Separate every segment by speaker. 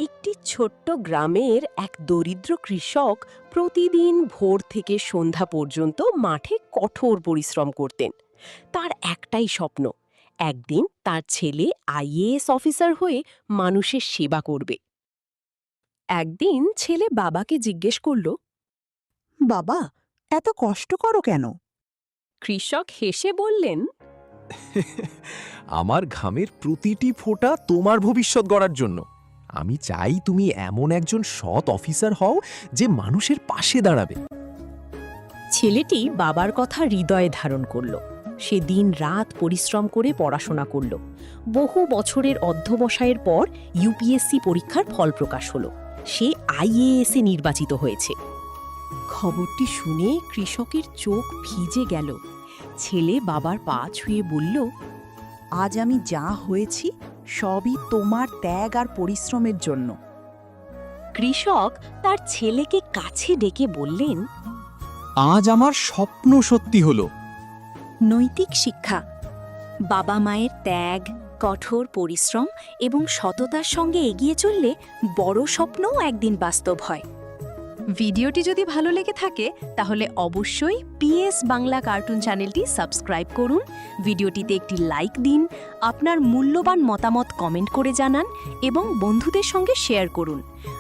Speaker 1: একটি ছোট্ট গ্রামের এক দরিদ্র কৃষক প্রতিদিন ভোর থেকে সন্ধ্যা পর্যন্ত মাঠে কঠোর পরিশ্রম করতেন। তার একটাই স্বপ্ন, একদিন তার ছেলে আইএএস অফিসার হয়ে মানুষের সেবা করবে। একদিন ছেলে বাবাকে জিজ্ঞেস করল।
Speaker 2: বাবা, এত কষ্ট করো কেন?
Speaker 1: কৃষক হেসে বললেন,
Speaker 3: আমার ঘামের প্রতিটি ফোঁটা তোমার ভবিষ্যৎ গড়ার জন্য। আমি চাই তুমি এমন একজন সৎ অফিসার হও যে মানুষের পাশে দাঁড়াবে।
Speaker 1: ছেলেটি বাবার কথা হৃদয়ে ধারণ করল। সে দিন রাত পরিশ্রম করে পড়াশোনা করল। বহু বছরের অধ্যবসায়ের পর ইউপিএসসি পরীক্ষার ফল প্রকাশ হল। সে আইএএসে নির্বাচিত হয়েছে। খবরটি শুনে কৃষকের চোখ ভিজে গেল। ছেলে বাবার পা ছুঁয়ে বলল,
Speaker 2: আজ আমি যা হয়েছি সবই তোমার ত্যাগ আর পরিশ্রমের জন্য।
Speaker 1: কৃষক তার ছেলেকে কাছে ডেকে বললেন,
Speaker 4: আজ আমার স্বপ্ন সত্যি হলো।
Speaker 5: নৈতিক শিক্ষা। বাবা মায়ের ত্যাগ, কঠোর পরিশ্রম এবং সততার সঙ্গে এগিয়ে চললে বড় স্বপ্নও একদিন বাস্তব হয়। ভিডিওটি যদি ভালো লেগে থাকে তাহলে অবশ্যই পিএস বাংলা কার্টুন চ্যানেলটি সাবস্ক্রাইব করুন, ভিডিওটিতে একটি লাইক দিন, আপনার মূল্যবান মতামত কমেন্ট করে জানান এবং বন্ধুদের সঙ্গে শেয়ার করুন।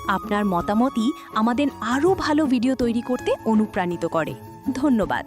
Speaker 5: আপনার মতামতই আমাদের আরও ভালো ভিডিও তৈরি করতে অনুপ্রাণিত করে। ধন্যবাদ।